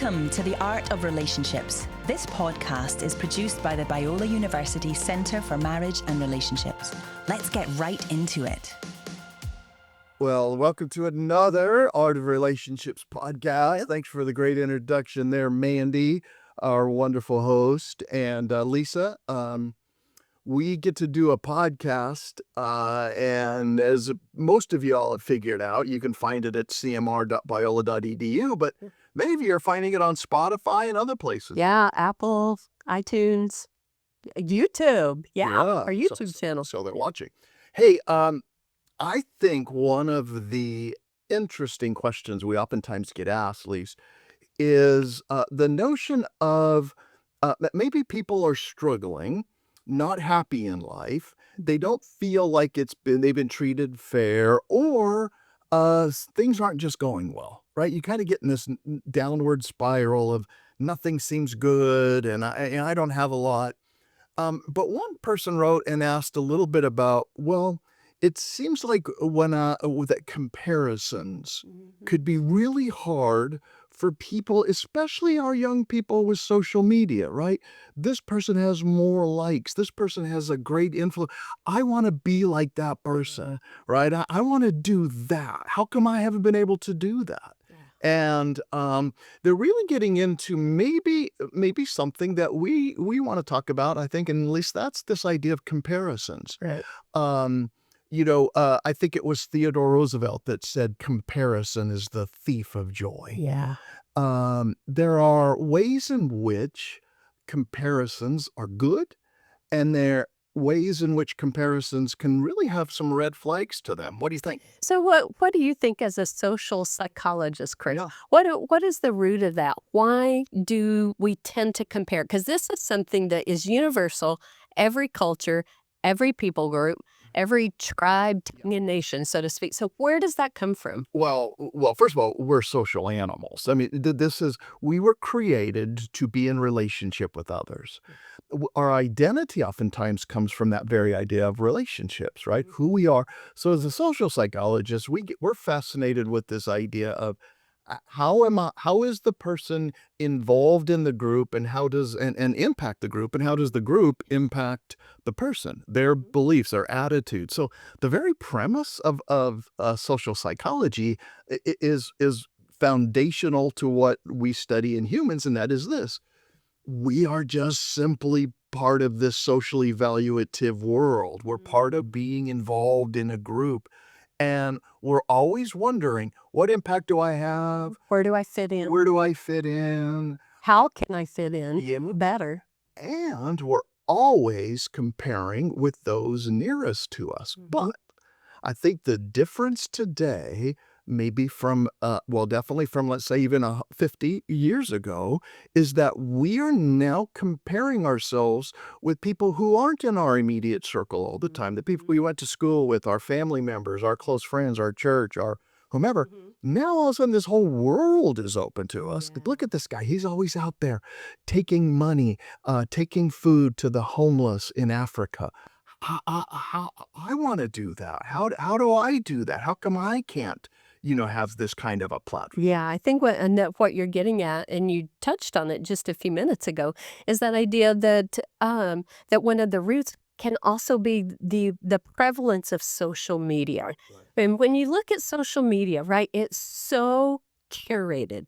Welcome to The Art of Relationships. This podcast is produced by the Biola University Centre for Marriage and Relationships. Let's get right into it. Well, welcome to another Art of Relationships podcast. Thanks for the great introduction there, Mandy, our wonderful host, and Lisa. We get to do a podcast, and as most of y'all have figured out, you can find it at cmr.biola.edu, but many of you are finding it on Spotify and other places. Yeah, Apple, iTunes, YouTube. Yeah, our so- YouTube channel. So they're watching. Hey, I think one of the interesting questions we oftentimes get asked, Lise, is the notion of that maybe people are struggling, not happy in life. They don't feel like they've been treated fair, or things aren't just going well, right? You kind of get in this downward spiral of nothing seems good, and I don't have a lot. But one person wrote and asked a little bit about, well, it seems like that comparisons could be really hard for people, especially our young people with social media, right? This person has more likes. This person has a great influence. I want to be like that person, right? I want to do that. How come I haven't been able to do that? And they're really getting into maybe something that we want to talk about, I think, and at least that's this idea of comparisons. Right. I think it was Theodore Roosevelt that said comparison is the thief of joy. Yeah. There are ways in which comparisons are good, and there are ways in which comparisons can really have some red flags to them. What do you think? So what do you think as a social psychologist, Chris? Yeah. What is the root of that? Why do we tend to compare? Because this is something that is universal, every culture, every people group, every tribe, tongue, and nation, so to speak. So where does that come from? Well, first of all, we're social animals. I mean, we were created to be in relationship with others. Our identity oftentimes comes from that very idea of relationships, right? Who we are. So as a social psychologist, we're fascinated with this idea of how is the person involved in the group, and how does and impact the group, and how does the group impact the person, their beliefs, their attitudes. So the very premise of social psychology is foundational to what we study in humans, and that is this: we are just simply part of this socially evaluative world. We're part of being involved in a group. And we're always wondering, what impact do I have? Where do I fit in? Where do I fit in? How can I fit in Yeah. better? And we're always comparing with those nearest to us. But I think the difference today, maybe from, definitely from, let's say, even 50 years ago, is that we are now comparing ourselves with people who aren't in our immediate circle all the time, the people we went to school with, our family members, our close friends, our church, our whomever. Now, all of a sudden, this whole world is open to us. Yeah. Look at this guy. He's always out there taking money, taking food to the homeless in Africa. I want to do that. How do I do that? How come I can't, have this kind of a platform? Yeah, I think what you're getting at, and you touched on it just a few minutes ago, is that idea that that one of the roots can also be the prevalence of social media. Right. And when you look at social media, right, it's so curated.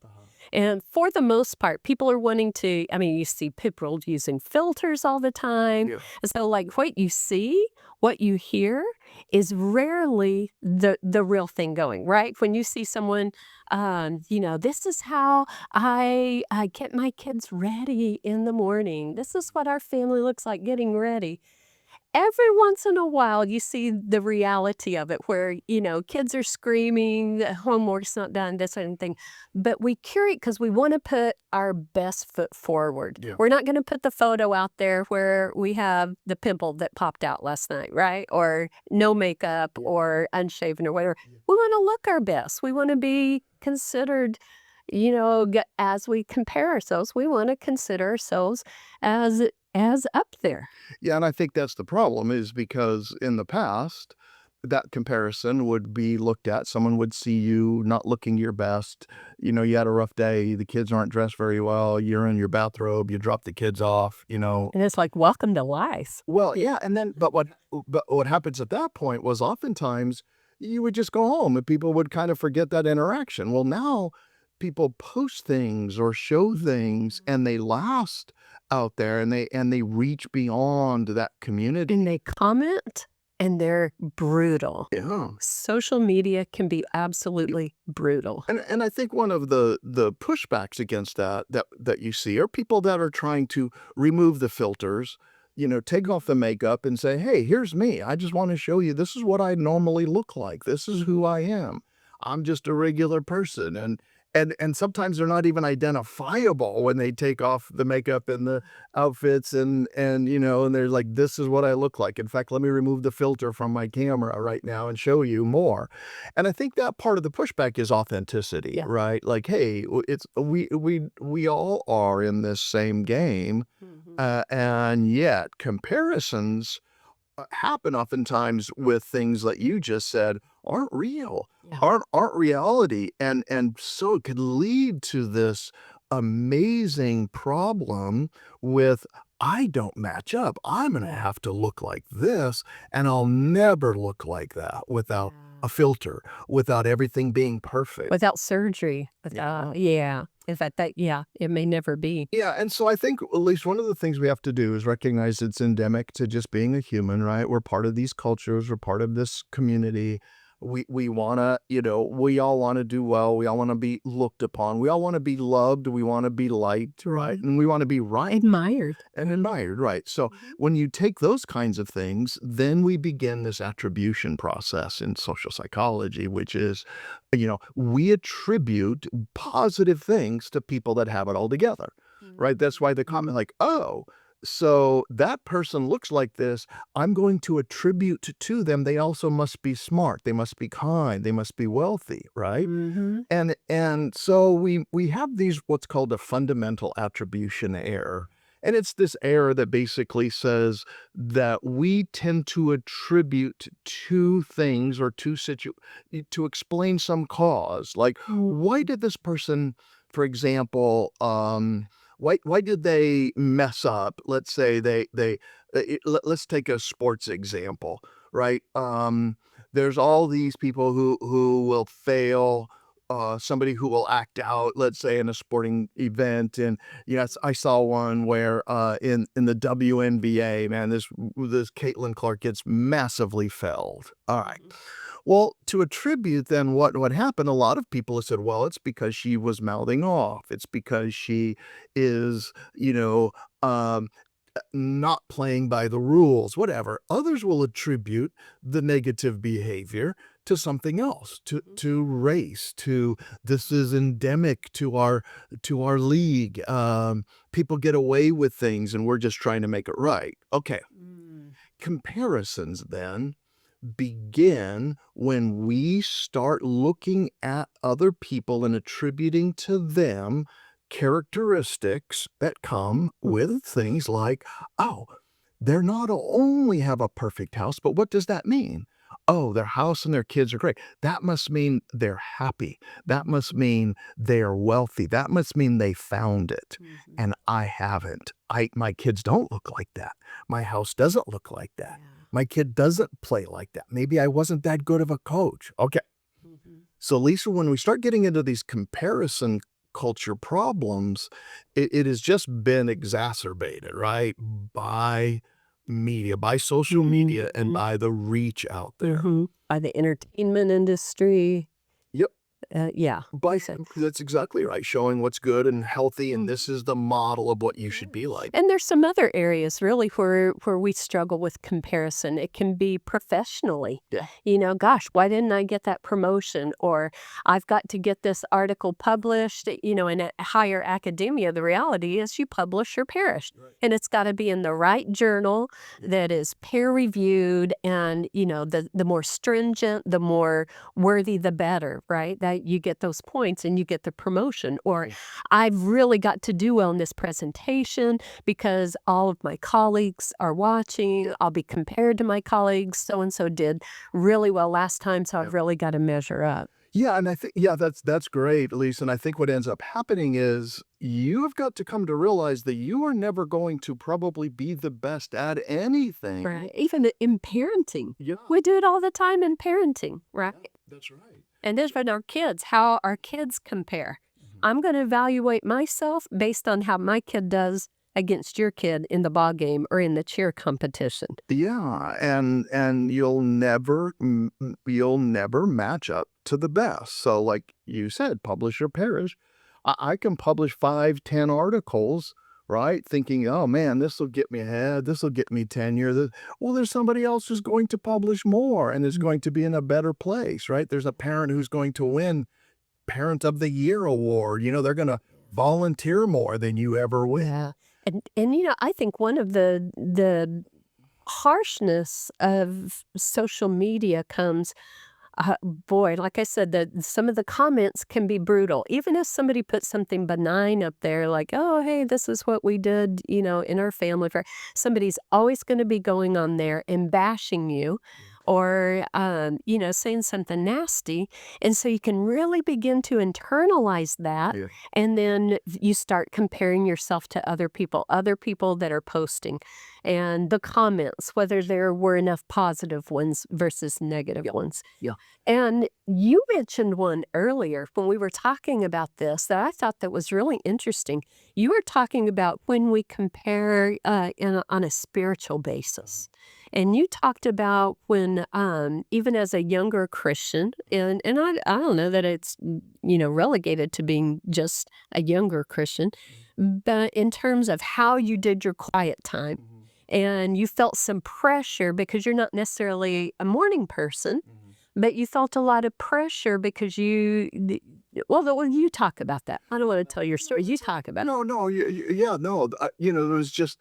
And for the most part, people are wanting to, you see people using filters all the time. Yeah. So like what you see, what you hear is rarely the real thing going, right? When you see someone, this is how I get my kids ready in the morning. This is what our family looks like getting ready. Every once in a while, you see the reality of it where, kids are screaming, the homework's not done, this sort of thing. But we curate because we want to put our best foot forward. Yeah. We're not going to put the photo out there where we have the pimple that popped out last night, right? Or no makeup or unshaven or whatever. We want to look our best. We want to be considered, as we compare ourselves, we want to consider ourselves as up there. Yeah, and I think that's the problem, is because in the past, that comparison would be looked at. Someone would see you not looking your best. You had a rough day. The kids aren't dressed very well. You're in your bathrobe. You drop the kids off. And it's like, welcome to life. Well, yeah, and then but what happens at that point was oftentimes you would just go home and people would kind of forget that interaction. Well, now people post things or show things and they last out there and they reach beyond that community. And they comment and they're brutal. Yeah. Social media can be absolutely brutal. And I think one of the pushbacks against that you see are people that are trying to remove the filters, take off the makeup and say, "Hey, here's me. I just want to show you this is what I normally look like. This is who I am. I'm just a regular person." And sometimes they're not even identifiable when they take off the makeup and the outfits and they're like, "This is what I look like. In fact, let me remove the filter from my camera right now and show you more." And I think that part of the pushback is authenticity, Yeah. right? Like, hey, it's we all are in this same game, and yet comparisons happen oftentimes with things that you just said aren't real, Yeah. aren't reality, and so it could lead to this amazing problem with I don't match up. I'm gonna have to look like this, and I'll never look like that without a filter, without everything being perfect. Without surgery. Yeah. In fact, it may never be. Yeah, and so I think at least one of the things we have to do is recognize it's endemic to just being a human, right? We're part of these cultures, we're part of this community. We wanna, we all wanna do well, we all wanna be looked upon, we all wanna be loved, we wanna be liked, right? And we wanna be right Admired. and admired, right? So when you take those kinds of things, then we begin this attribution process in social psychology, which is, we attribute positive things to people that have it all together, right? That's why the comment like, "Oh, so that person looks like this. I'm going to attribute to them. They also must be smart. They must be kind. They must be wealthy," right? Mm-hmm. And so we have these what's called a fundamental attribution error. And it's this error that basically says that we tend to attribute to things or to explain some cause. Like, why did this person, for example, why did they mess up? Let's say let's take a sports example, right? There's all these people who will fail. Somebody who will act out, let's say in a sporting event, and yes, I saw one where in the WNBA, man, this Caitlin Clark gets massively felled. All right. Well, to attribute then what happened, a lot of people have said, well, it's because she was mouthing off. It's because she is, not playing by the rules, whatever. Others will attribute the negative behavior to something else, to race, to this is endemic to our league. People get away with things and we're just trying to make it right. Okay. Comparisons then begin when we start looking at other people and attributing to them characteristics that come with things like, oh, they're not only have a perfect house, but what does that mean? Oh, their house and their kids are great. That must mean they're happy. That must mean they are wealthy. That must mean they found it. And I haven't. My kids don't look like that. My house doesn't look like that. My kid doesn't play like that. Maybe I wasn't that good of a coach. Okay. So Lisa, when we start getting into these comparison culture problems, it has just been exacerbated, right? By media, by social media, and by the reach out there. By the entertainment industry. Yep. Yeah. That's exactly right. Showing what's good and healthy, and this is the model of what you should be like. And there's some other areas really where we struggle with comparison. It can be professionally. Yeah. Gosh, why didn't I get that promotion? Or I've got to get this article published. In a higher academia, the reality is you publish or perish. Right. And it's got to be in the right journal that is peer reviewed, and the more stringent, the more worthy, the better, right? right? You get those points and you get the promotion. Or I've really got to do well in this presentation because all of my colleagues are watching. I'll be compared to my colleagues. So and so did really well last time, so I've really got to measure up. Yeah, and I think that's great, Elise. And I think what ends up happening is you've got to come to realize that you are never going to probably be the best at anything. Right. Even in parenting. Yeah, We do it all the time in parenting, right? that's right. And then with our kids, how our kids compare. I'm going to evaluate myself based on how my kid does against your kid in the ball game or in the cheer competition. Yeah, and you'll never match up to the best. So like you said, publish or perish. I can publish 5, 10 articles, right? Thinking, oh man, this will get me ahead. This will get me tenure. Well, there's somebody else who's going to publish more and is going to be in a better place, right? There's a parent who's going to win Parent of the Year award. They're going to volunteer more than you ever will. Yeah. And I think one of the harshness of social media comes, boy, like I said, that some of the comments can be brutal. Even if somebody puts something benign up there, like, oh, hey, this is what we did, in our family. Somebody's always going to be going on there and bashing you or, saying something nasty. And so you can really begin to internalize that. Yeah. And then you start comparing yourself to other people that are posting and the comments, whether there were enough positive ones versus negative ones. Yeah. And you mentioned one earlier when we were talking about this that I thought that was really interesting. You were talking about when we compare on a spiritual basis. And you talked about when, even as a younger Christian, and I don't know that it's, relegated to being just a younger Christian, but in terms of how you did your quiet time, and you felt some pressure because you're not necessarily a morning person, but you felt a lot of pressure because you talk about that. I don't want to tell your story. You talk about it. No, yeah, no. There was just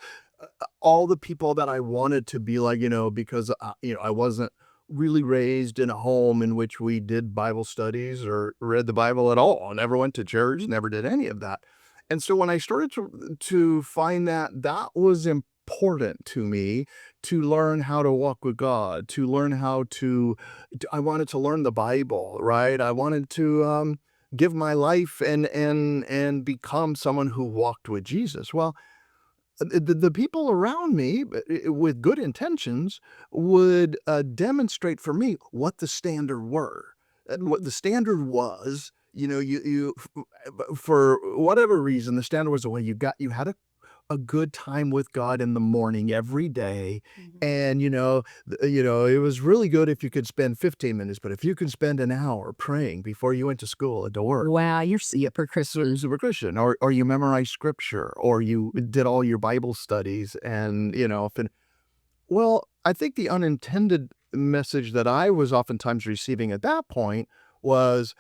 all the people that I wanted to be like, because I wasn't really raised in a home in which we did Bible studies or read the Bible at all. I never went to church, never did any of that. And so when I started to find that was important to me to learn how to walk with God, to learn how to I wanted to learn the Bible, right? I wanted to give my life and become someone who walked with Jesus. Well, the people around me with good intentions would demonstrate for me what the standard were, what the standard was. You for whatever reason, the standard was the way you had a good time with God in the morning every day. And, it was really good if you could spend 15 minutes, but if you could spend an hour praying before you went to school and to work. Wow, you're super Christian. Super Christian, or you memorized scripture, or you did all your Bible studies, and well, I think the unintended message that I was oftentimes receiving at that point was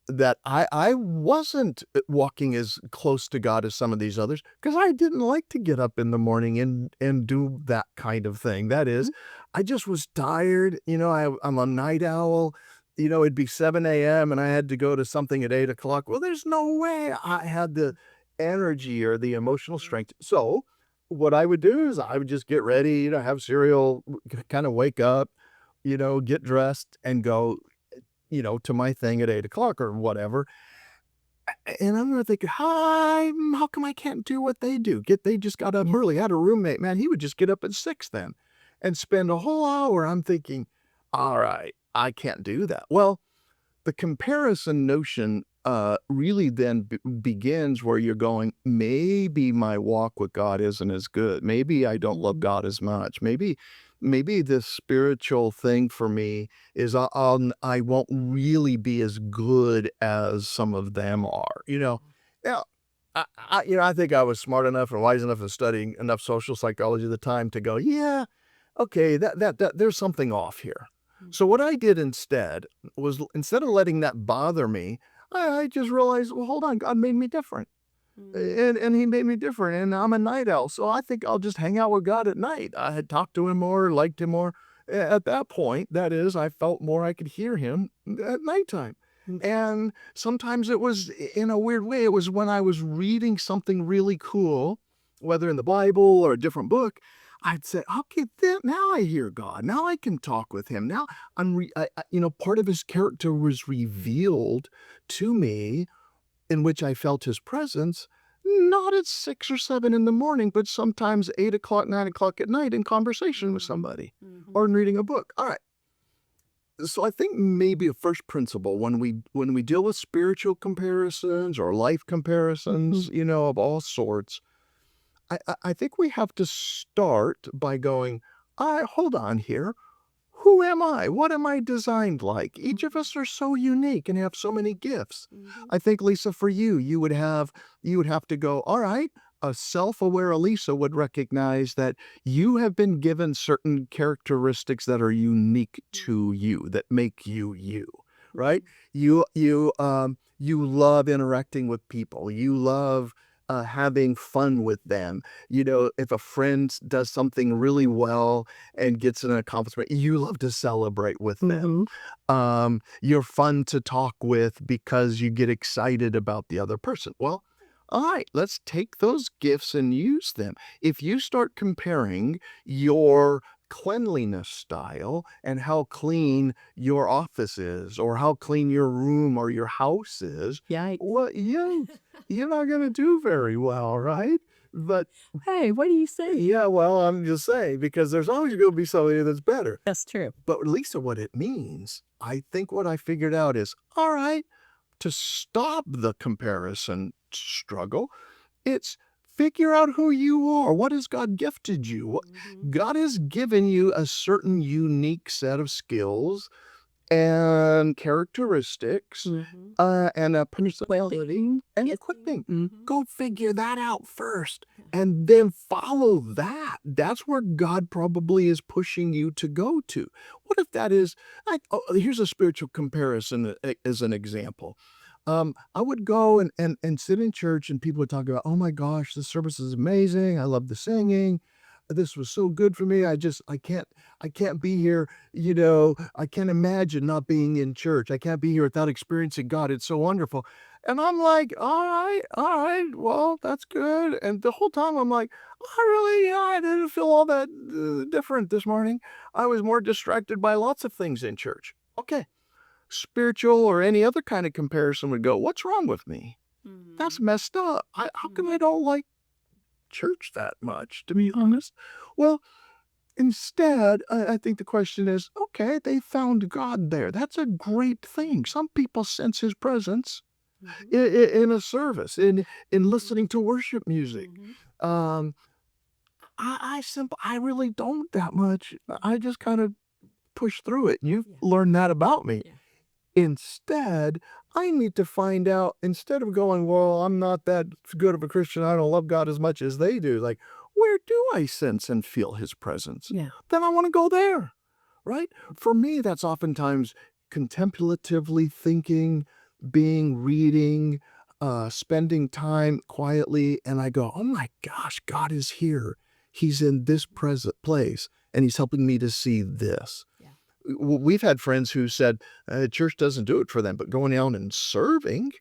that I wasn't walking as close to God as some of these others because I didn't like to get up in the morning and do that kind of thing. That is, I just was tired. I'm a night owl. It'd be 7 a.m. and I had to go to something at 8 o'clock. Well, there's no way I had the energy or the emotional strength. So what I would do is I would just get ready, have cereal, kind of wake up, get dressed and go, to my thing at 8 o'clock or whatever. And I'm going to think, how come I can't do what they do? They just got up early. I had a roommate, man, he would just get up at 6 then and spend a whole hour. I'm thinking, all right, I can't do that. Well, the comparison notion really then begins where you're going, maybe my walk with God isn't as good. Maybe I don't love God as much. Maybe this spiritual thing for me is I won't really be as good as some of them are. Yeah, I think I was smart enough and wise enough and studying enough social psychology at the time to go, yeah, okay, that there's something off here. So what I did instead was, instead of letting that bother me, I just realized, well, hold on, God made me different. And he made me different, and I'm a night owl, so I think I'll just hang out with God at night. I had talked to him more, liked him more. At that point, that is, I felt more I could hear him at nighttime. And sometimes it was in a weird way. It was when I was reading something really cool, whether in the Bible or a different book, I'd say, okay, now I hear God. Now I can talk with him. Now part of his character was revealed to me in which I felt his presence, not at 6 or 7 in the morning, but sometimes 8 o'clock, 9 o'clock at night in conversation with somebody or in reading a book. All right. So I think maybe a first principle when we deal with spiritual comparisons or life comparisons, of all sorts, I think we have to start by going, hold on here. Who am I? What am I designed like? Each of us are so unique and have so many gifts. I think, Lisa, for you, you would have to go, all right, a self-aware Elisa would recognize that you have been given certain characteristics that are unique to you, that make you you, right? You love interacting with people. You love having fun with them. If a friend does something really well and gets an accomplishment, you love to celebrate with them. You're fun to talk with because you get excited about the other person. Well, all right, let's take those gifts and use them. If you start comparing your cleanliness style and how clean your office is, or how clean your room or your house is, Yikes. well, you're not going to do very well, right? But Hey, what do you say? yeah, well, I'm just saying, because there's always going to be somebody that's better. That's true. But Lisa, what it means, I think what I figured out is, all right, to stop the comparison struggle, it's figure out who you are. What has God gifted you? God has given you a certain unique set of skills and characteristics and a personality and equipping. Go figure that out first and then follow that. That's where God probably is pushing you to go to. What if that is, here's a spiritual comparison as an example. I would go and sit in church and people would talk about, oh my gosh, this service is amazing. I love the singing. This was so good for me. I can't be here. I can't imagine not being in church. I can't be here without experiencing God. It's so wonderful. And I'm like, all right, well, that's good. And the whole time I'm like, I didn't feel all that different this morning. I was more distracted by lots of things in church. Okay. Spiritual or any other kind of comparison would go, what's wrong with me? That's messed up. How come I don't like church that much, to be honest? Well, instead, I think the question is, okay, they found God there. That's a great thing. Some people sense his presence in a service, in listening to worship music. I really don't that much. I just kind of push through it. You've learned that about me. Yeah. Instead, I need to find out, instead of going, well, I'm not that good of a Christian, I don't love God as much as they do. Like, where do I sense and feel his presence? Yeah. Then I want to go there, right? For me, that's oftentimes contemplatively thinking, reading, spending time quietly. And I go, oh my gosh, God is here. He's in this present place and he's helping me to see this. We've had friends who said church doesn't do it for them, but going out and serving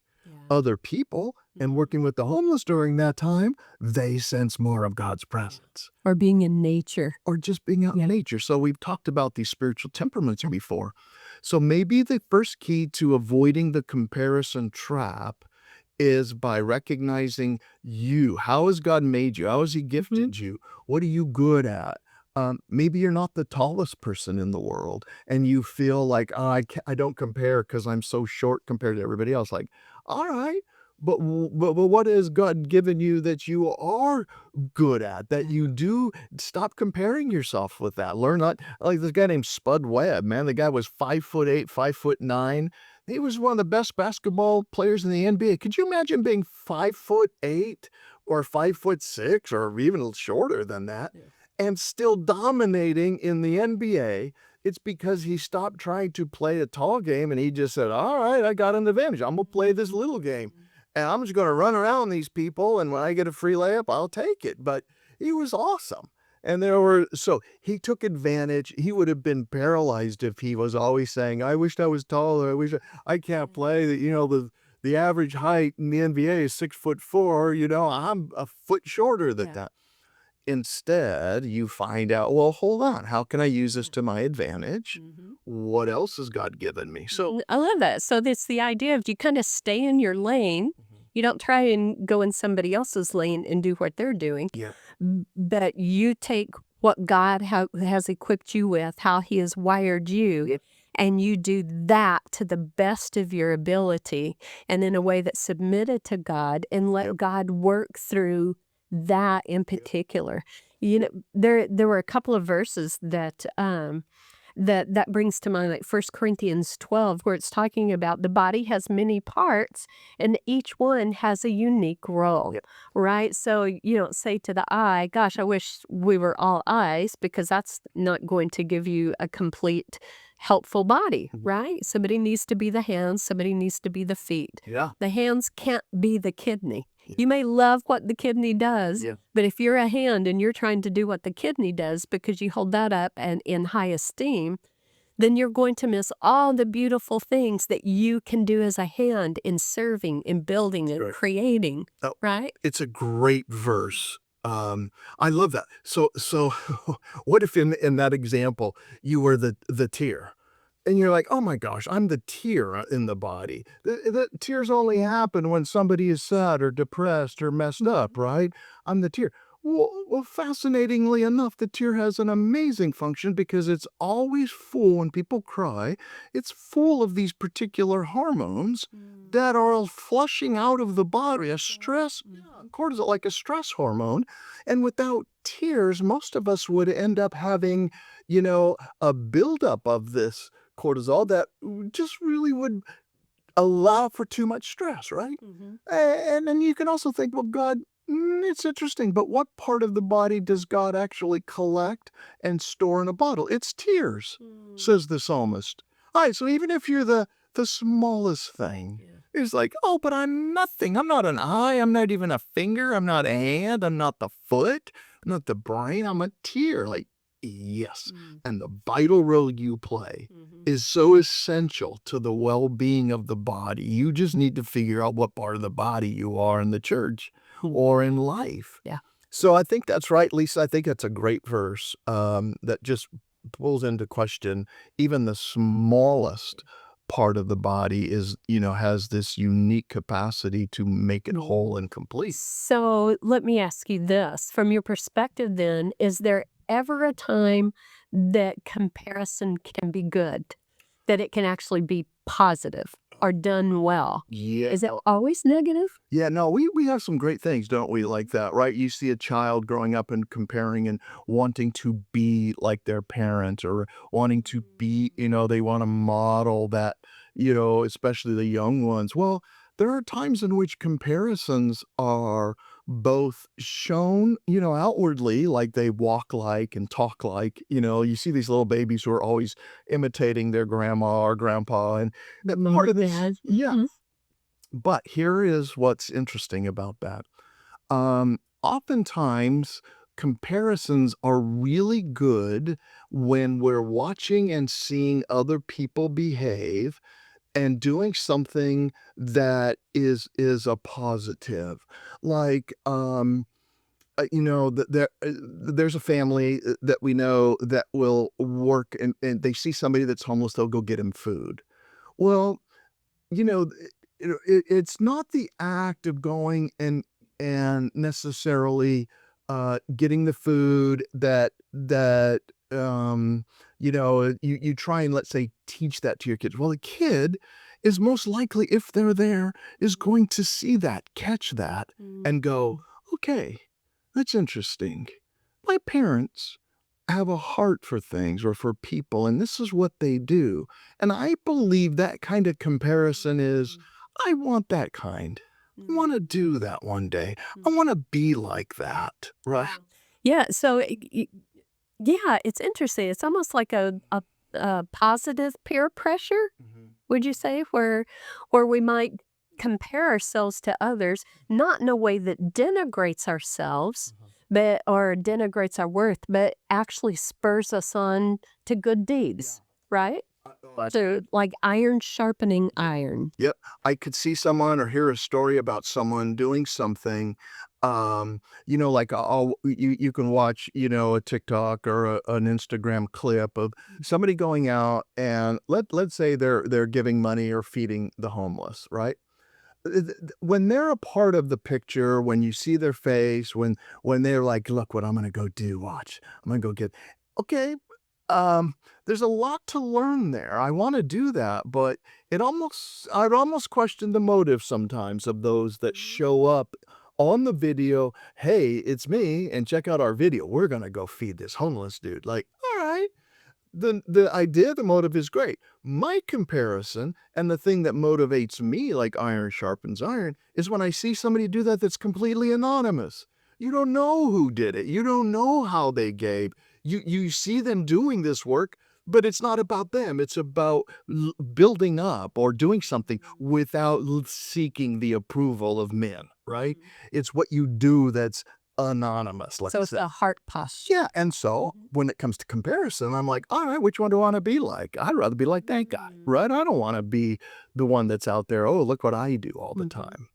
other people and working with the homeless during that time, they sense more of God's presence. Or being in nature. Or just being out in nature. So we've talked about these spiritual temperaments before. So maybe the first key to avoiding the comparison trap is by recognizing you. How has God made you? How has he gifted you? What are you good at? Maybe you're not the tallest person in the world and you feel like, I don't compare because I'm so short compared to everybody else. Like, all right, but what has God given you that you are good at, that you do? Stop comparing yourself with that. Learn not, like this guy named Spud Webb, man. The guy was 5'8", 5'9". He was one of the best basketball players in the NBA. Could you imagine being 5'8" or 5'6" or even shorter than that? And still dominating in the NBA? It's because he stopped trying to play a tall game and he just said, all right, I got an advantage. I'm going to play this little game and I'm just going to run around these people. And when I get a free layup, I'll take it. But he was awesome. And so he took advantage. He would have been paralyzed if he was always saying, I wished I was taller. I can't play. The average height in the NBA is 6'4". I'm a foot shorter than Yeah. that. Instead, you find out, well, hold on, how can I use this to my advantage? What else has God given me? So, I love that. So it's the idea of you kind of stay in your lane. You don't try and go in somebody else's lane and do what they're doing, yeah, but you take what God has equipped you with, how He has wired you, Yep. and you do that to the best of your ability and in a way that's submitted to God, and let Yep. God work through that in particular. There were a couple of verses that brings to mind, like 1 Corinthians 12, where it's talking about the body has many parts and each one has a unique role, Yep. right? So you don't say to the eye, gosh, I wish we were all eyes, because that's not going to give you a complete helpful body, right? Somebody needs to be the hands, somebody needs to be the feet. yeah, The hands can't be the kidney. You may love what the kidney does, Yeah. but if you're a hand and you're trying to do what the kidney does because you hold that up and in high esteem, then you're going to miss all the beautiful things that you can do as a hand in serving, in building, and Right. creating, Oh. right? It's a great verse. I love that. So, what if in that example you were the tear, and you're like, oh my gosh, I'm the tear in the body. The tears only happen when somebody is sad or depressed or messed up, right? I'm the tear. Well, fascinatingly enough, the tear has an amazing function because it's always full when people cry. It's full of these particular hormones that are flushing out of the body, a stress, cortisol, like a stress hormone. And without tears, most of us would end up having, a buildup of this cortisol that just really would allow for too much stress, right? And then you can also think, well, God, it's interesting, but what part of the body does God actually collect and store in a bottle? It's tears, says the psalmist. All right, so even if you're the smallest thing, it's like, oh, but I'm nothing. I'm not an eye. I'm not even a finger. I'm not a hand. I'm not the foot. I'm not the brain. I'm a tear. Like, yes. And the vital role you play is so essential to the well-being of the body. You just need to figure out what part of the body you are in the church or in life. Yeah. So I think that's right, Lisa. I think that's a great verse that just pulls into question even the smallest part of the body has this unique capacity to make it whole and complete. So let me ask you this. From your perspective then, is there ever a time that comparison can be good? That it can actually be positive or done well? Yeah. Is it always negative? Yeah, no, we have some great things, don't we, like that, right? You see a child growing up and comparing and wanting to be like their parent or wanting to be, they want to model that, especially the young ones. Well, there are times in which comparisons are both shown, outwardly, like they walk like and talk like, you see these little babies who are always imitating their grandma or grandpa. And that part of this, yeah. Mhm. But here is what's interesting about that. Oftentimes, comparisons are really good when we're watching and seeing other people behave and doing something that is a positive. Like, there's a family that we know that will work and they see somebody that's homeless, they'll go get him food. Well, you know, it's not the act of going and necessarily getting the food that you try and, let's say, teach that to your kids. Well, the kid is most likely, if they're there, is going to see that, catch that, and go, okay, that's interesting. My parents have a heart for things or for people, and this is what they do. And I believe that kind of comparison is, I want that kind. I want to do that one day. I want to be like that, right? Yeah. So, yeah, it's interesting. It's almost like a positive peer pressure, would you say, where we might compare ourselves to others, not in a way that denigrates ourselves, but or denigrates our worth, but actually spurs us on to good deeds, right? So like iron sharpening iron. Yep. I could see someone or hear a story about someone doing something. Like you can watch, a TikTok or an Instagram clip of somebody going out and let's say they're giving money or feeding the homeless, right? When they're a part of the picture, when you see their face, when they're like, look what I'm gonna go do, watch. I'm gonna go get okay. There's a lot to learn there. I want to do that, but I'd almost question the motive sometimes of those that show up on the video. Hey, it's me, and check out our video. We're gonna go feed this homeless dude. Like, all right. The idea, the motive is great. My comparison and the thing that motivates me, like iron sharpens iron, is when I see somebody do that that's completely anonymous. You don't know who did it. You don't know how they gave. You see them doing this work, but it's not about them. It's about building up or doing something without seeking the approval of men, right? It's what you do that's anonymous. Let's So it's say. the heart posture. Yeah, and so when it comes to comparison, I'm like, all right, which one do I want to be like? I'd rather be like that guy, right? I don't want to be the one that's out there. Oh, look what I do all the time.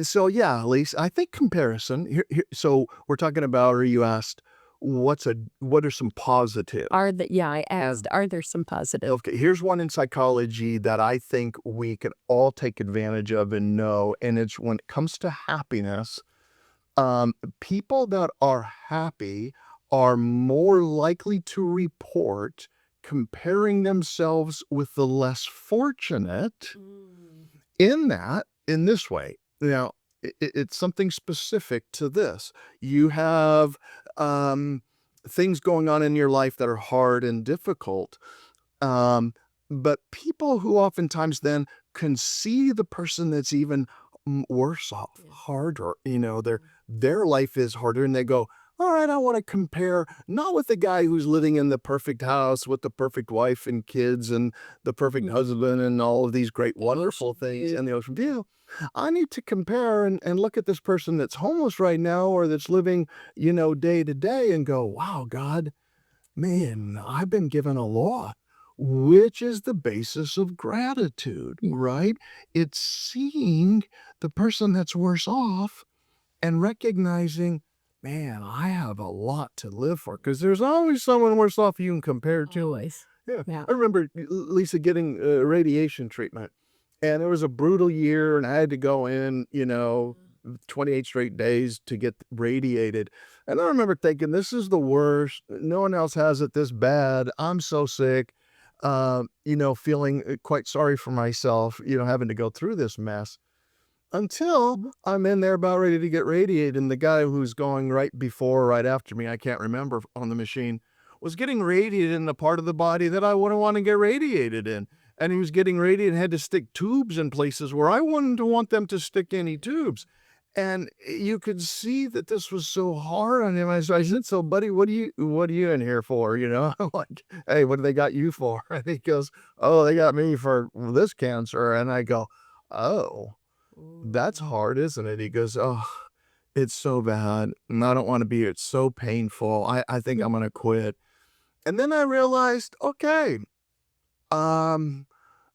So yeah, Elise, I think comparison. So we're talking about, or you asked, what are some positive? I asked, are there some positive? Okay, here's one in psychology that I think we can all take advantage of and know, and it's when it comes to happiness. People that are happy are more likely to report comparing themselves with the less fortunate in this way. Now, it's something specific to this. You have things going on in your life that are hard and difficult. But people who oftentimes then can see the person that's even worse off, harder, their life is harder, and they go, all right, I want to compare not with the guy who's living in the perfect house with the perfect wife and kids and the perfect husband and all of these great, wonderful things and the ocean view. I need to compare and look at this person that's homeless right now or that's living, day to day and go, wow, God, man, I've been given a lot, which is the basis of gratitude, right? It's seeing the person that's worse off and recognizing, man, I have a lot to live for, because there's always someone worse off you can compare to. Always. Yeah. Yeah. I remember, Lisa, getting radiation treatment, and it was a brutal year, and I had to go in, 28 straight days to get radiated. And I remember thinking, this is the worst. No one else has it this bad. I'm so sick, feeling quite sorry for myself, having to go through this mess. Until I'm in there about ready to get radiated, and the guy who's going right before or right after me, I can't remember, on the machine, was getting radiated in the part of the body that I wouldn't want to get radiated in. And he was getting radiated and had to stick tubes in places where I wouldn't want them to stick any tubes. And you could see that this was so hard on him. I said, so buddy, what are you in here for? I'm like, hey, what do they got you for? And he goes, oh, they got me for this cancer. And I go, oh, that's hard, isn't it? He goes, oh, it's so bad. And I don't want to be here. It's so painful. I think I'm going to quit. And then I realized, okay,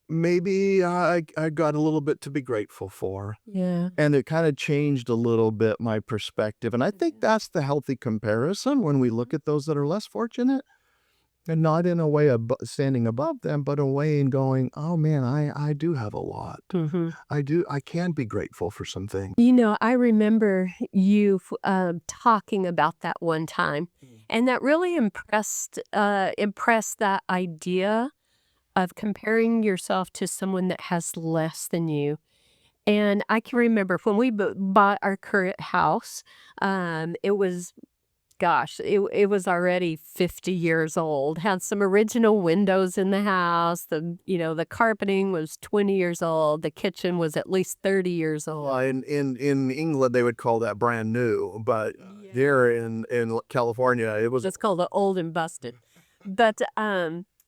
maybe I got a little bit to be grateful for. Yeah. And it kind of changed a little bit my perspective. And I think that's the healthy comparison when we look at those that are less fortunate, and not in a way of standing above them, but a way in going, oh man, I do have a lot. I can be grateful for some things. I remember you talking about that one time, and that really impressed that idea of comparing yourself to someone that has less than you. And I can remember when we bought our current house, it was, gosh, it was already 50 years old, had some original windows in the house. The carpeting was 20 years old. The kitchen was at least 30 years old. In England, they would call that brand new, but here in California, it was. It's called the old and busted. But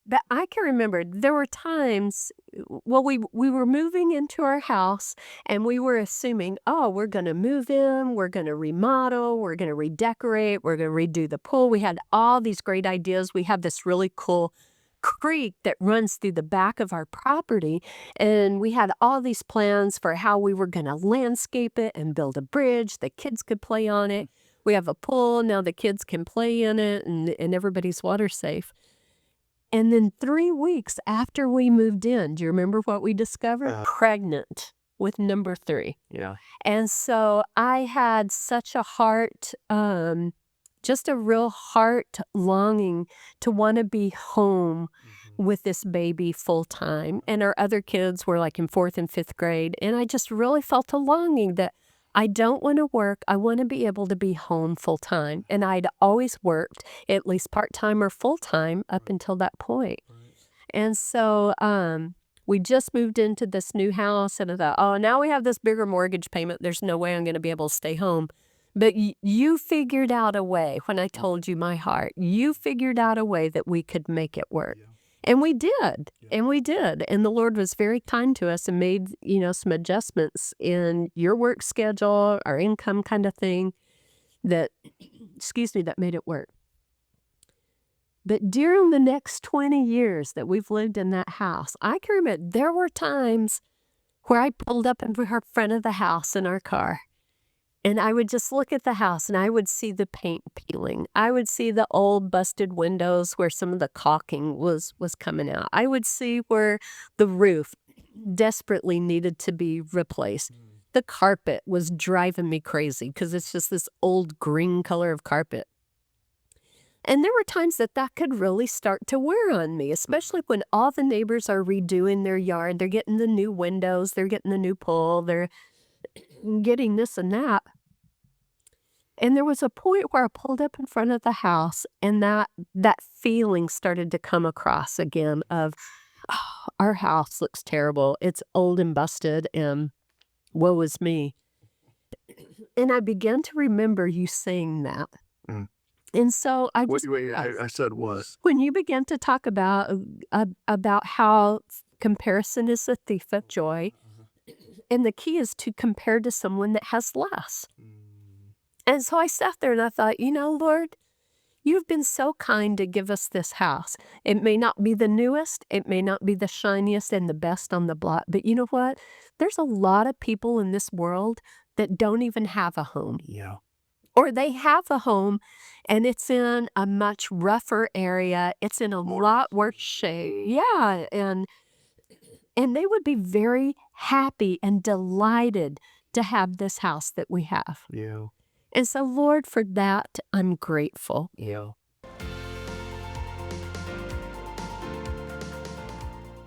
But I can remember there were times, well, we were moving into our house and we were assuming, oh, we're going to move in, we're going to remodel, we're going to redecorate, we're going to redo the pool. We had all these great ideas. We have this really cool creek that runs through the back of our property. And we had all these plans for how we were going to landscape it and build a bridge. The kids could play on it. We have a pool. Now the kids can play in it and everybody's water safe. And then 3 weeks after we moved in, do you remember what we discovered? Pregnant with number 3. Yeah. And so I had such a heart, just a real heart longing to want to be home with this baby full time. And our other kids were like in 4th and 5th grade. And I just really felt a longing that I don't want to work. I want to be able to be home full time. And I'd always worked at least part time or full time up until that point. And so we just moved into this new house and I thought, oh, now we have this bigger mortgage payment. There's no way I'm going to be able to stay home. But you figured out a way when I told you my heart. You figured out a way that we could make it work. And we did. And we did. And the Lord was very kind to us and made, some adjustments in your work schedule, our income kind of thing that, that made it work. But during the next 20 years that we've lived in that house, I can remember there were times where I pulled up in front of the house in our car. And I would just look at the house and I would see the paint peeling. I would see the old busted windows where some of the caulking was coming out. I would see where the roof desperately needed to be replaced. The carpet was driving me crazy because it's just this old green color of carpet. And there were times that could really start to wear on me, especially when all the neighbors are redoing their yard. They're getting the new windows, they're getting the new pool, they're getting this and that. And there was a point where I pulled up in front of the house and that feeling started to come across again of, oh, our house looks terrible. It's old and busted and woe is me. And I began to remember you saying that. And so I just, Wait, I said what? when you began to talk about how comparison is the thief of joy, and the key is to compare to someone that has less. And so I sat there and I thought, Lord, you've been so kind to give us this house. It may not be the newest, it may not be the shiniest and the best on the block, but you know what? There's a lot of people in this world that don't even have a home. Yeah. Or they have a home and it's in a much rougher area. It's in a lot worse shape. Yeah. And they would be very happy and delighted to have this house that we have. Yeah. And so, Lord, for that, I'm grateful. Yeah.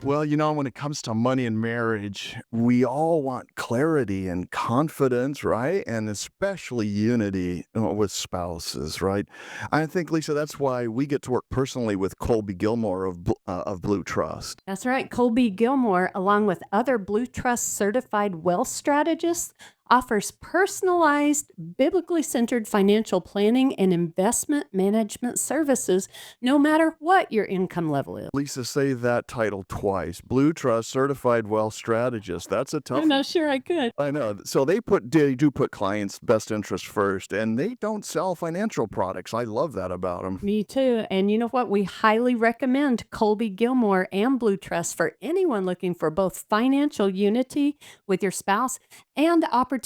Well, when it comes to money and marriage, we all want clarity and confidence, right? And especially unity with spouses, right? I think, Lisa, that's why we get to work personally with Colby Gilmore of Blue Trust. That's right. Colby Gilmore, along with other Blue Trust certified wealth strategists, offers personalized, biblically centered financial planning and investment management services, no matter what your income level is. Lisa, say that title twice. Blue Trust Certified Wealth Strategist. That's a tough I'm not sure I could. I know. So they do put clients' best interest first, and they don't sell financial products. I love that about them. Me too. And you know what? We highly recommend Colby Gilmore and Blue Trust for anyone looking for both financial unity with your spouse and opportunities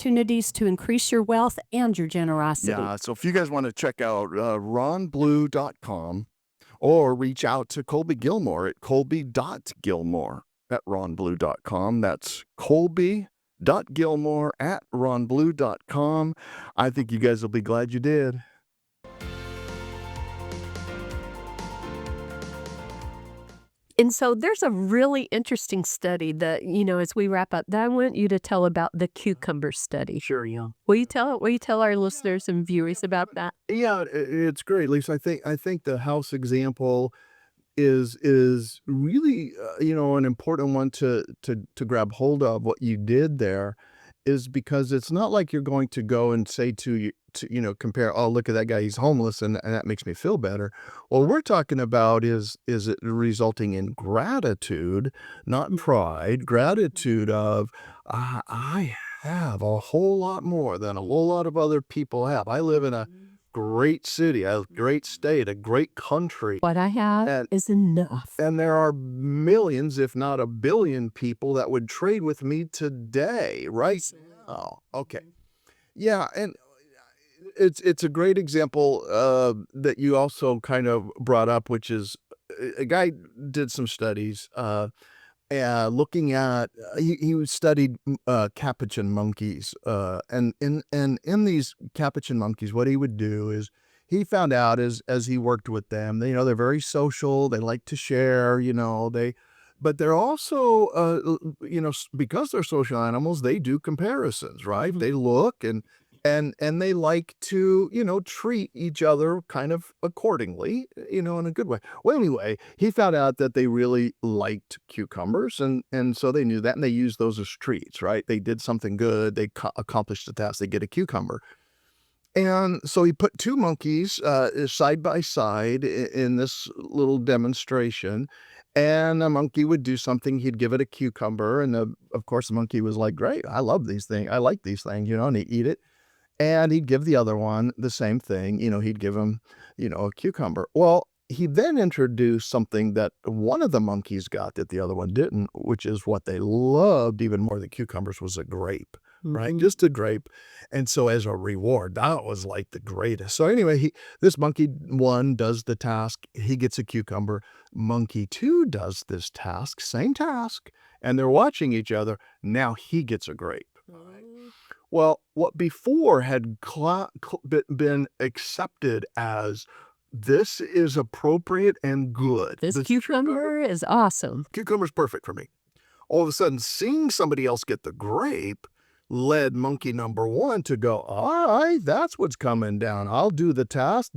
to increase your wealth and your generosity. Yeah, so if you guys want to check out ronblue.com or reach out to Colby Gilmore at colby.gilmore@ronblue.com. That's colby.gilmore@ronblue.com. I think you guys will be glad you did. And so there's a really interesting study that, as we wrap up, that I want you to tell about the cucumber study. Sure, yeah. Will you tell our listeners and viewers about that? Yeah, it's great, Lisa. I think the house example is really an important one to grab hold of what you did there. is because it's not like you're going to go and say compare, oh, look at that guy, he's homeless, and that makes me feel better. What we're talking about is it resulting in gratitude, not pride, gratitude of, I have a whole lot more than a whole lot of other people have. I live in a great city, a great state, a great country. What I have And is enough. and there are millions, if not a billion people that would trade with me today, right now. Okay. Yeah, and it's a great example that you also kind of brought up, which is a guy did some studies looking at he studied capuchin monkeys and in these capuchin monkeys, what he would do is he found out as he worked with them, they're very social, they like to share, but they're also because they're social animals, they do comparisons, right? They look and they like to treat each other kind of accordingly, in a good way. Well, anyway, he found out that they really liked cucumbers, and so they knew that, and they used those as treats, right? They did something good, they accomplished the task, they get a cucumber. And so he put two monkeys side by side in this little demonstration, and a monkey would do something, he'd give it a cucumber, and of course the monkey was like, great, I love these things, I like these things, and he'd eat it. And he'd give the other one the same thing, he'd give him, a cucumber. Well, he then introduced something that one of the monkeys got that the other one didn't, which is what they loved even more than cucumbers, was a grape, right? Just a grape. And so as a reward, that was like the greatest. So anyway, this monkey one does the task, he gets a cucumber. Monkey two does this task, same task, and they're watching each other. Now he gets a grape. Well, what before had been accepted as this is appropriate and good. This cucumber is awesome. Cucumber's perfect for me. All of a sudden, seeing somebody else get the grape led monkey number one to go, all right, that's what's coming down. I'll do the task,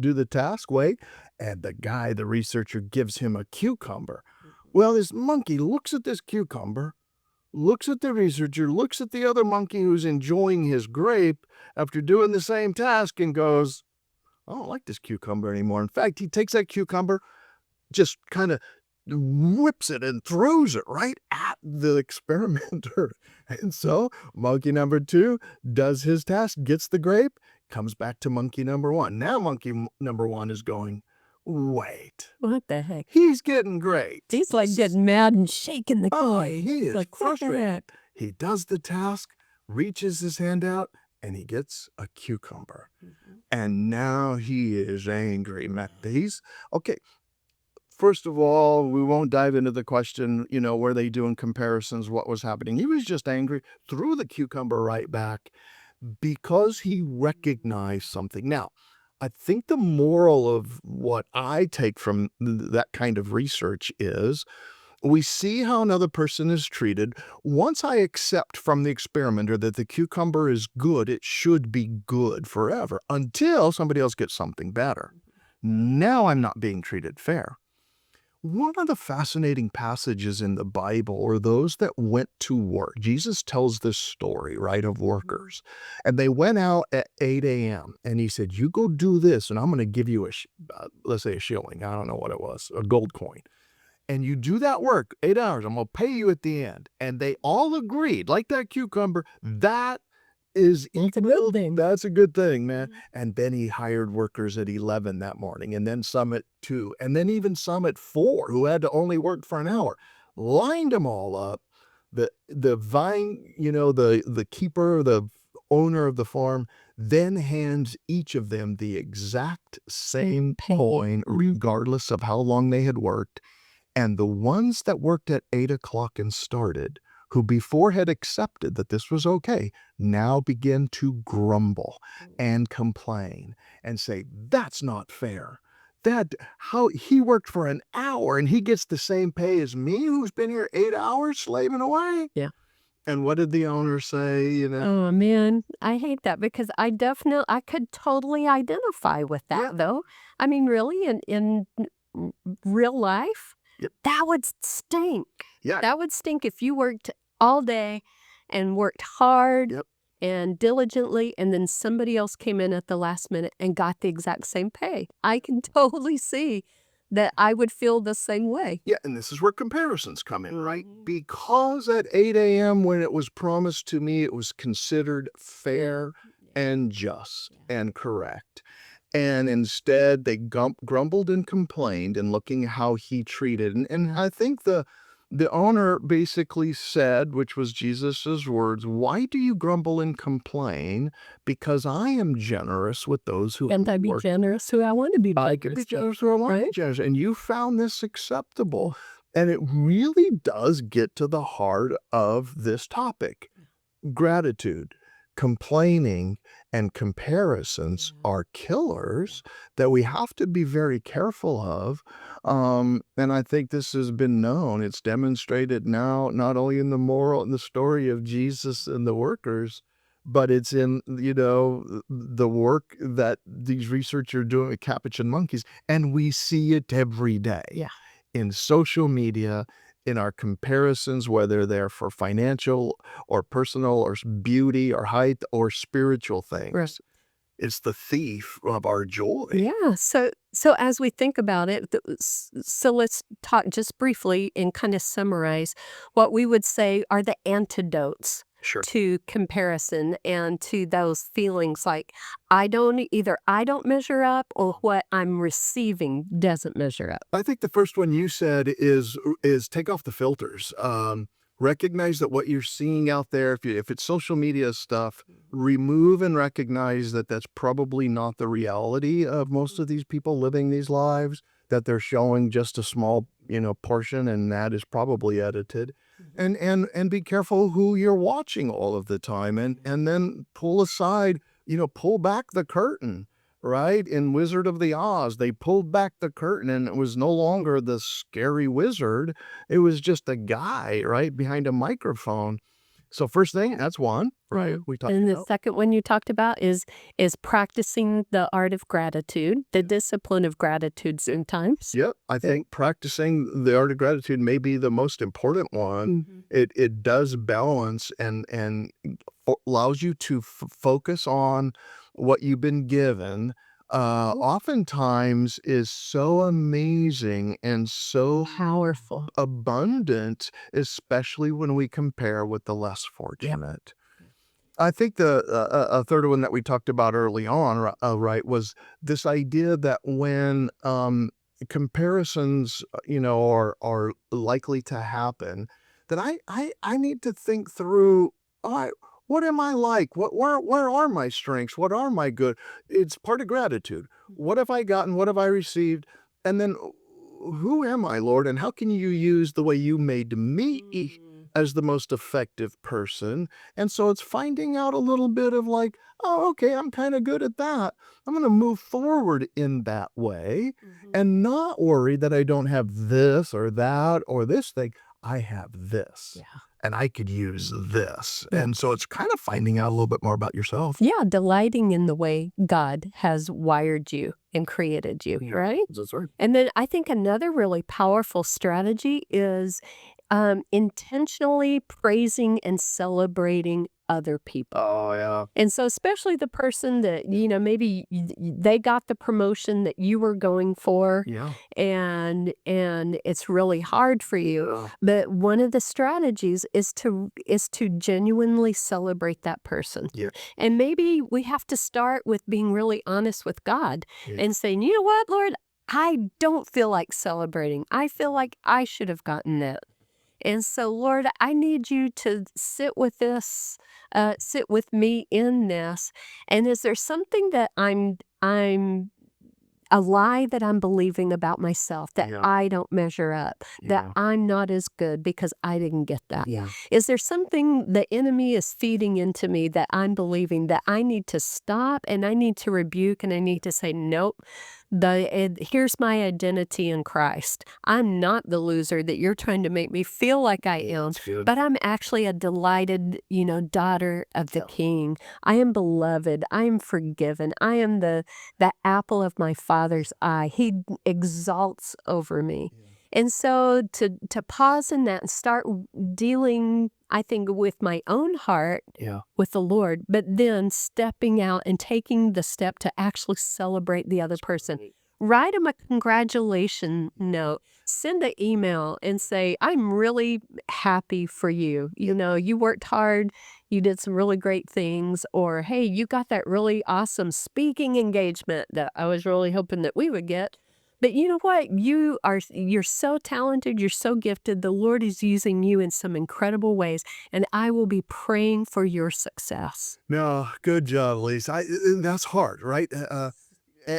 wait. And the researcher, gives him a cucumber. Well, this monkey looks at this cucumber, looks at the researcher, looks at the other monkey who's enjoying his grape after doing the same task, and goes, I don't like this cucumber anymore. In fact, he takes that cucumber, just kind of whips it and throws it right at the experimenter. And so monkey number two does his task, gets the grape, comes back to monkey number one. Now monkey number one is going, wait. What the heck? He's getting great. He's like getting mad and shaking the coin. He is like frustrated. He does the task, reaches his hand out, and he gets a cucumber. And now he is angry. Okay. First of all, we won't dive into the question, were they doing comparisons, what was happening? He was just angry, threw the cucumber right back because he recognized something. Now, I think the moral of what I take from that kind of research is we see how another person is treated. Once I accept from the experimenter that the cucumber is good, it should be good forever until somebody else gets something better. Now I'm not being treated fair. One of the fascinating passages in the Bible are those that went to work. Jesus tells this story, right, of workers. And they went out at 8 a.m. and he said, you go do this, and I'm going to give you let's say a shilling. I don't know what it was, a gold coin. And you do that work, 8 hours, I'm going to pay you at the end. And they all agreed, like that cucumber, that's a good thing. That's a good thing, man. And then he hired workers at 11 that morning, and then some at 2, and then even some at 4 who had to only work for an hour. Lined them all up. The vine, the keeper, the owner of the farm, then hands each of them the exact same coin, regardless of how long they had worked. And the ones that worked at 8 o'clock and started, who before had accepted that this was okay, now begin to grumble and complain and say, that's not fair. How he worked for an hour and he gets the same pay as me, who's been here 8 hours slaving away. Yeah. And what did the owner say? Oh man, I hate that because I could totally identify with that though. I mean, really, in real life, that would stink. Yeah. That would stink if you worked all day and worked hard and diligently, and then somebody else came in at the last minute and got the exact same pay. I can totally see that I would feel the same way. Yeah, and this is where comparisons come in, right? Mhm. Because at 8 a.m. when it was promised to me, it was considered fair and just and correct. And instead, they grumbled and complained and looking how he treated. And I think the owner basically said, which was Jesus's words, "Why do you grumble and complain? Because I am generous with those who And I be work. generous who I want to be I can be generous with, generous who I want to be right? generous." And you found this acceptable. And it really does get to the heart of this topic. Gratitude, complaining, and comparisons Yeah. are killers that we have to be very careful of. And I think this has been known. It's demonstrated now, not only in the moral and the story of Jesus and the workers, but it's in, the work that these researchers are doing with capuchin monkeys. And we see it every day Yeah. in social media, in our comparisons, whether they're for financial or personal or beauty or height or spiritual Right. things. It's the thief of our joy. Yeah. So as we think about it, so let's talk just briefly and kind of summarize what we would say are the antidotes Sure. to comparison and to those feelings like I don't measure up or what I'm receiving doesn't measure up. I think the first one you said is take off the filters. Recognize that what you're seeing out there, if it's social media stuff, remove and recognize that that's probably not the reality of most of these people living these lives. That they're showing just a small, portion, and that is probably edited. And be careful who you're watching all of the time, and then pull aside, pull back the curtain. Right? In Wizard of the Oz, they pulled back the curtain and it was no longer the scary wizard. It was just a guy, right, behind a microphone. So first thing, that's one, right? We talked And the about. second one you talked about is practicing the art of gratitude, the discipline of gratitude sometimes. Yep, I think practicing the art of gratitude may be the most important one. Mhm. It does balance and allows you to focus on what you've been given. Oftentimes is so amazing and so Powerful. abundant, especially when we compare with the less fortunate. I think the a third one that we talked about early on, right, was this idea that when comparisons, are likely to happen, that I need to think through. All right, what am I like? Where are my strengths? What are my good? It's part of gratitude. What have I gotten? What have I received? And then who am I, Lord? And how can you use the way you made me as the most effective person? And so it's finding out a little bit of like, oh, okay, I'm kind of good at that. I'm going to move forward in that way and not worry that I don't have this or that or this thing. I have this. Yeah. And I could use this. And so it's kind of finding out a little bit more about yourself. Yeah, delighting in the way God has wired you and created you, right? That's right. And then I think another really powerful strategy is intentionally praising and celebrating other people. Oh, yeah. And so especially the person that, maybe they got the promotion that you were going for Yeah. and it's really hard for you. Yeah. But one of the strategies is to genuinely celebrate that person. Yeah. And maybe we have to start with being really honest with God Yeah. and saying, you know what, Lord, I don't feel like celebrating. I feel like I should have gotten that. And so, Lord, I need you to sit with this, sit with me in this. And is there something that I'm a lie that I'm believing about myself that Yeah. I don't measure up, that Yeah. I'm not as good because I didn't get that? Yeah. Is there something the enemy is feeding into me that I'm believing that I need to stop and I need to rebuke and I need to say, nope, here's my identity in Christ. I'm not the loser that you're trying to make me feel like I am, That's good. but I'm actually a delighted, daughter of the King. I am beloved. I am forgiven. I am the apple of my Father's eye. He exalts over me. And so to pause in that and start dealing I think, with my own heart, Yeah. with the Lord, but then stepping out and taking the step to actually celebrate the other person. Write them a congratulation note, send an email and say, I'm really happy for you. You know, you worked hard, you did some really great things, or hey, you got that really awesome speaking engagement that I was really hoping that we would get. But you know what? You're so talented, you're so gifted. The Lord is using you in some incredible ways, and I will be praying for your success. No, good job, Lisa. That's hard, right?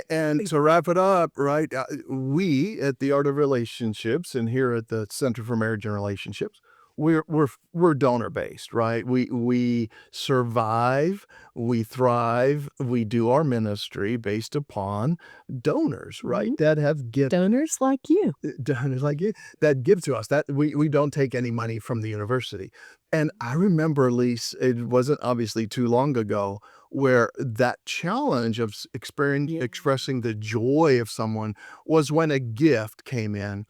And to wrap it up, right? We at the Art of Relationships and here at the Center for Marriage and Relationships, we're donor based, right? We survive, we thrive, we do our ministry based upon donors, right? That have gifts. Donors like you. Donors like you that give to us. That we don't take any money from the university. And I remember, Lise, it wasn't obviously too long ago where that challenge of expressing the joy of someone was when a gift came in,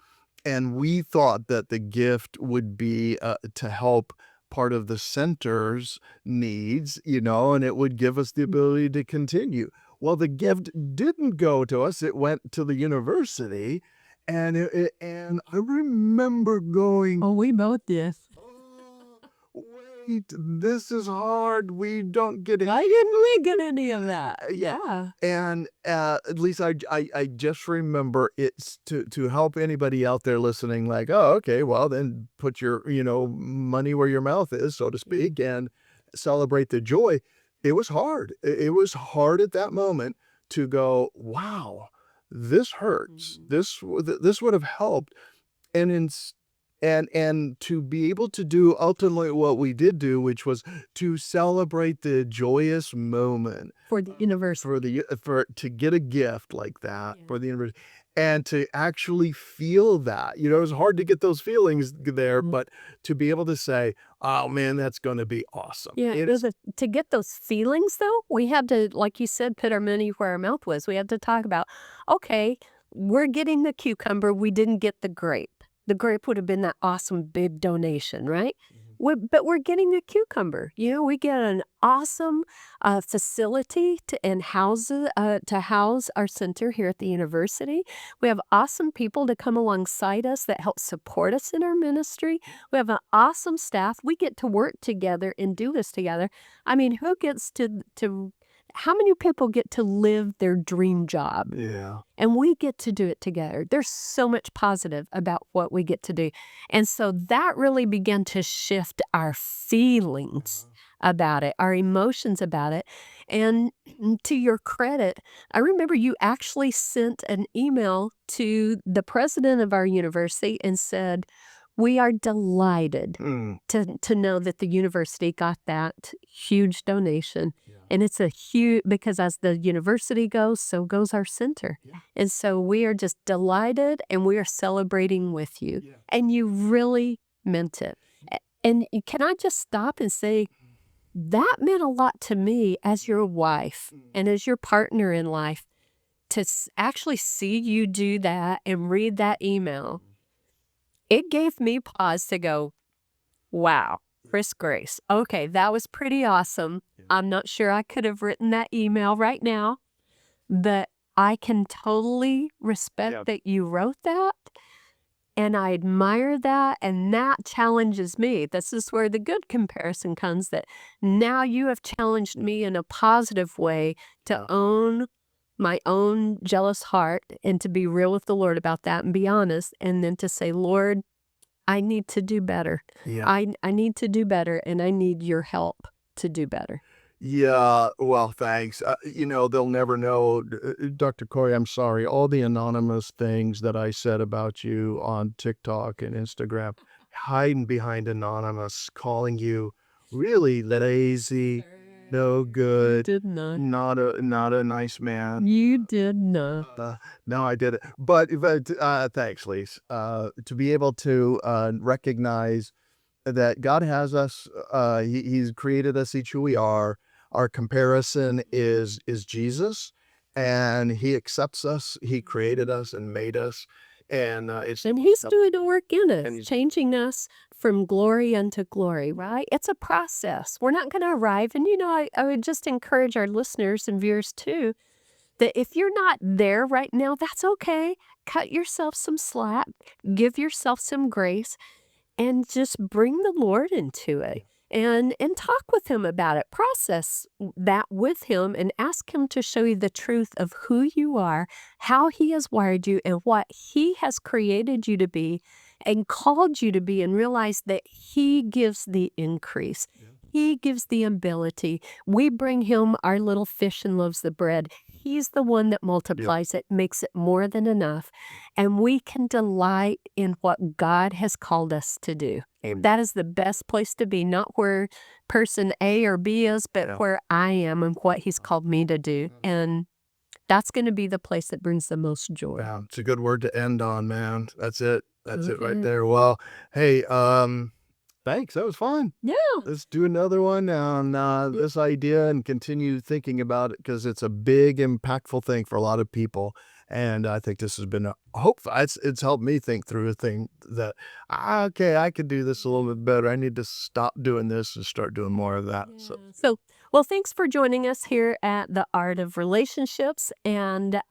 and we thought that the gift would be to help part of the center's needs, and it would give us the ability to continue. Well, the gift didn't go to us; it went to the university, and I remember going, Oh, we both did. wait, this is hard. We don't get it. I didn't really get any of that. Yeah. And at least I just remember it's to help anybody out there listening, like, oh, okay, well, then put your, money where your mouth is, so to speak, and celebrate the joy. It was hard. It was hard at that moment to go, wow, this hurts. This would have helped. And and to be able to do ultimately what we did do, which was to celebrate the joyous moment For the university. for to get a gift like that Yeah. for the university, and to actually feel that. It was hard to get those feelings there, but to be able to say, oh man, that's going to be awesome. Yeah, It is. to get those feelings though, we had to, like you said, put our money where our mouth was. We had to talk about, okay, we're getting the cucumber, we didn't get the grape. The grape would have been that awesome big donation, right? But we're getting the cucumber. We get an awesome facility to house our center here at the university. We have awesome people to come alongside us that help support us in our ministry. We have an awesome staff. We get to work together and do this together. I mean, how many people get to live their dream job? Yeah. And we get to do it together. There's so much positive about what we get to do. And so that really began to shift our feelings about it, our emotions about it. And to your credit, I remember you actually sent an email to the president of our university and said, we are delighted to know that the university got that huge donation. And it's a huge, because as the university goes, so goes our center. Yeah. And so we are just delighted and we are celebrating with you. Yeah. And you really meant it. And can I just stop and say, that meant a lot to me as your wife and as your partner in life to actually see you do that and read that email. It gave me pause to go, wow, Chris Grace. Okay, that was pretty awesome. Yeah. I'm not sure I could have written that email right now, but I can totally respect that you wrote that. And I admire that. And that challenges me. This is where the good comparison comes, that now you have challenged me in a positive way to own my own jealous heart and to be real with the Lord about that and be honest, and then to say, Lord, I need to do better. Yeah. I need to do better, and I need your help to do better. Yeah, well, thanks. They'll never know. Dr. Corey, I'm sorry. All the anonymous things that I said about you on TikTok and Instagram, hiding behind anonymous, calling you really lazy, no good, Did not. not a nice man. You did not. No, I did it. But thanks, Lise. To be able to recognize that God has us, He's created us each who we are. Our comparison is Jesus, and He accepts us. He created us and made us it's And he's doing a work in and us, he's changing us from glory unto glory, right? It's a process. We're not going to arrive. And, I would just encourage our listeners and viewers too that if you're not there right now, that's okay. Cut yourself some slack, give yourself some grace, and just bring the Lord into it. And talk with him about it. Process that with him and ask him to show you the truth of who you are, how he has wired you, and what he has created you to be and called you to be, and realize that he gives the increase. He gives the ability. We bring him our little fish and loaves of bread. He's the one that Yep. multiplies it, makes it more than enough. And we can delight in what God has called us to do. Amen. That is the best place to be, not where person A or B is, but Yeah. where I am and what he's called me to do. And that's going to be the place that brings the most joy. Yeah, it's a good word to end on, man. That's it. That's it right Okay. there. Well, hey, thanks. That was fun. Yeah. Let's do another one on this idea and continue thinking about it, because it's a big, impactful thing for a lot of people. And I think this has been a hope. It's helped me think through a thing that, okay, I could do this a little bit better. I need to stop doing this and start doing more of that. So, So, well, thanks for joining us here at The Art of Relationships. And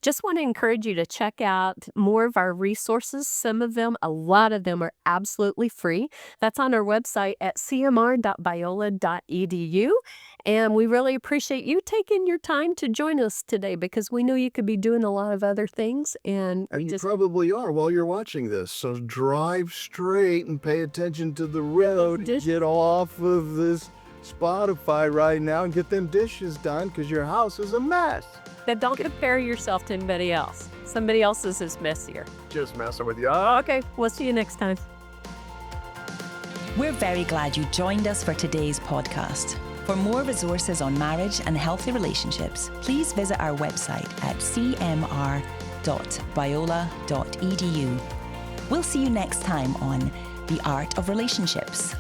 just want to encourage you to check out more of our resources. Some of them, a lot of them are absolutely free. That's on our website at cmr.biola.edu. And we really appreciate you taking your time to join us today, because we know you could be doing a lot of other things. And we and you just probably are while you're watching this. So drive straight and pay attention to the road. Dish- Get off of this Spotify right now and get them dishes done, because your house is a mess. that don't compare yourself to anybody else. Somebody else's is messier. Just messing with you. Okay, we'll see you next time. We're very glad you joined us for today's podcast. For more resources on marriage and healthy relationships, please visit our website at cmr.biola.edu. We'll see you next time on The Art of Relationships.